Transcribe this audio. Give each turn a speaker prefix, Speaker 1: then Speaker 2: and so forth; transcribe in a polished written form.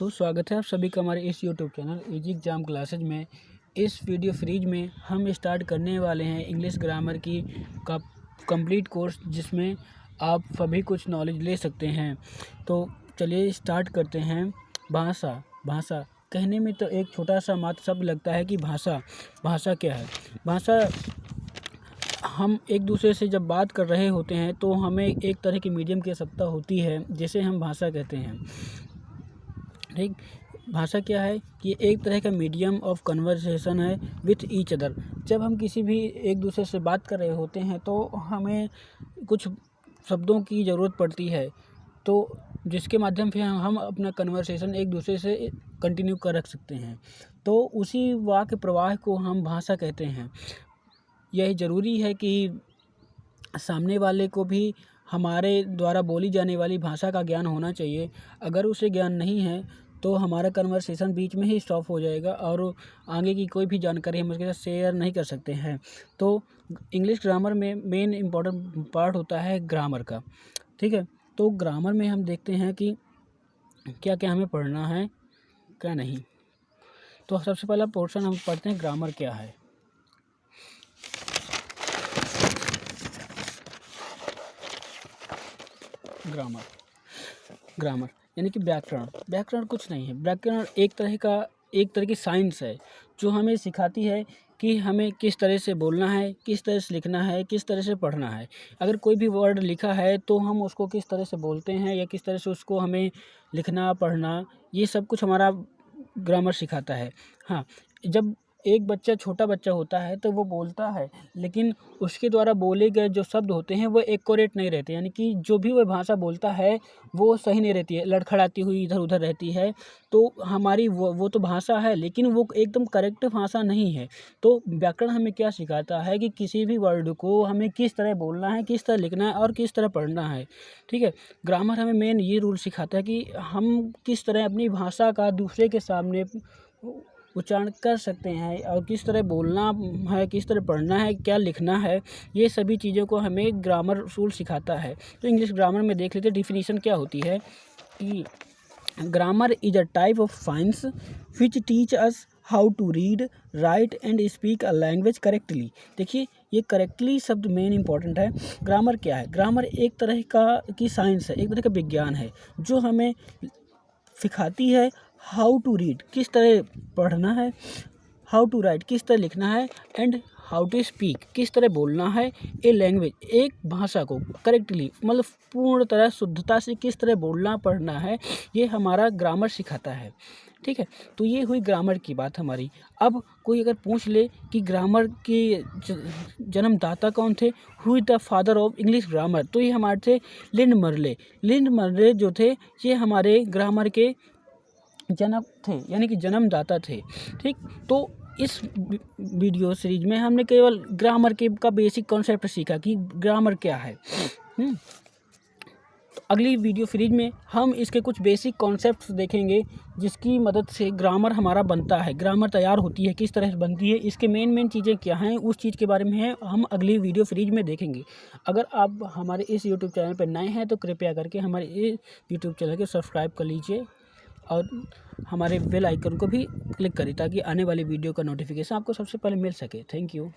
Speaker 1: तो स्वागत है आप सभी का हमारे इस YouTube channel easy exam classes में। इस वीडियो सीरीज में हम स्टार्ट करने वाले हैं इंग्लिश ग्रामर की का कंप्लीट कोर्स, जिसमें आप सभी कुछ नॉलेज ले सकते हैं। तो चलिए स्टार्ट करते हैं। भाषा भाषा कहने में तो एक छोटा सा मात्र शब्द लगता है कि भाषा क्या है। भाषा, हम एक दूसरे से जब बात कर रहे होते हैं तो हमें एक तरह की मीडियम की आवश्यकता होती है, जिसे हम भाषा कहते हैं। ठीक, भाषा क्या है कि एक तरह का मीडियम ऑफ कन्वर्सेशन है विथ ईच अदर। जब हम किसी भी एक दूसरे से बात कर रहे होते हैं तो हमें कुछ शब्दों की ज़रूरत पड़ती है, तो जिसके माध्यम से हम अपना कन्वर्सेशन एक दूसरे से कंटिन्यू कर रख सकते हैं। तो उसी वाक्य प्रवाह को हम भाषा कहते हैं। यह ज़रूरी है कि सामने वाले को भी हमारे द्वारा बोली जाने वाली भाषा का ज्ञान होना चाहिए। अगर उसे ज्ञान नहीं है तो हमारा कन्वर्सेशन बीच में ही स्टॉप हो जाएगा और आगे की कोई भी जानकारी हम उसके साथ शेयर नहीं कर सकते हैं। तो इंग्लिश ग्रामर में मेन इम्पॉर्टेंट पार्ट होता है ग्रामर का। ठीक है, तो ग्रामर में हम देखते हैं कि क्या क्या हमें पढ़ना है, क्या नहीं। तो सबसे पहला पोर्शन हम पढ़ते हैं, ग्रामर क्या है। ग्रामर यानी कि व्याकरण कुछ नहीं है। व्याकरण एक तरह की साइंस है जो हमें सिखाती है कि हमें किस तरह से बोलना है, किस तरह से लिखना है, किस तरह से पढ़ना है। अगर कोई भी वर्ड लिखा है तो हम उसको किस तरह से बोलते हैं या किस तरह से उसको हमें लिखना, पढ़ना, ये सब कुछ हमारा ग्रामर सिखाता है। हाँ, जब एक छोटा बच्चा होता है तो वो बोलता है, लेकिन उसके द्वारा बोले गए जो शब्द होते हैं वो एक्यूरेट नहीं रहते, यानी कि जो भी वह भाषा बोलता है वो सही नहीं रहती है, लड़खड़ाती हुई इधर उधर रहती है। तो हमारी वो तो भाषा है, लेकिन वो एकदम करेक्ट भाषा नहीं है। तो व्याकरण हमें क्या सिखाता है कि किसी भी वर्ड को हमें किस तरह बोलना है, किस तरह लिखना है और किस तरह पढ़ना है। ठीक है, ग्रामर हमें मेन ये रूल सिखाता है कि हम किस तरह अपनी भाषा का दूसरे के सामने उच्चारण कर सकते हैं और किस तरह बोलना है, किस तरह पढ़ना है, क्या लिखना है। ये सभी चीज़ों को हमें ग्रामर रूल सिखाता है। तो इंग्लिश ग्रामर में देख लेते हैं डिफिनीशन क्या होती है कि grammar is a type of science which teach us how to read, write and speak a language correctly. देखिए, ये करेक्टली शब्द मेन इंपॉर्टेंट है। ग्रामर क्या है? ग्रामर एक तरह की साइंस है, एक तरह का विज्ञान है जो हमें सिखाती है हाउ टू रीड, किस तरह पढ़ना है, हाउ टू राइट, किस तरह लिखना है, एंड हाउ टू स्पीक, किस तरह बोलना है, ए लैंग्वेज, एक भाषा को करेक्टली, मतलब पूर्ण तरह शुद्धता से किस तरह बोलना पढ़ना है, ये हमारा ग्रामर सिखाता है। ठीक है, तो ये हुई ग्रामर की बात हमारी। अब कोई अगर पूछ ले कि ग्रामर के जन्मदाता कौन थे, who is the father of English grammar, तो ये हमारे थे लिंड मर्ले जो थे, ये हमारे ग्रामर के जनक थे, यानी कि जन्मदाता थे। ठीक, तो इस वीडियो सीरीज में हमने केवल ग्रामर का बेसिक कॉन्सेप्ट सीखा कि ग्रामर क्या है। तो अगली वीडियो सीरीज में हम इसके कुछ बेसिक कॉन्सेप्ट्स देखेंगे, जिसकी मदद से ग्रामर हमारा बनता है, ग्रामर तैयार होती है, किस तरह से बनती है, इसके मेन चीज़ें क्या हैं, उस चीज़ के बारे में है हम अगली वीडियो सीरीज में देखेंगे। अगर आप हमारे इस यूट्यूब चैनल पर नए हैं तो कृपया करके हमारे इस यूट्यूब चैनल को सब्सक्राइब कर लीजिए और हमारे बेल आइकन को भी क्लिक करें ताकि आने वाली वीडियो का नोटिफिकेशन आपको सबसे पहले मिल सके। Thank you.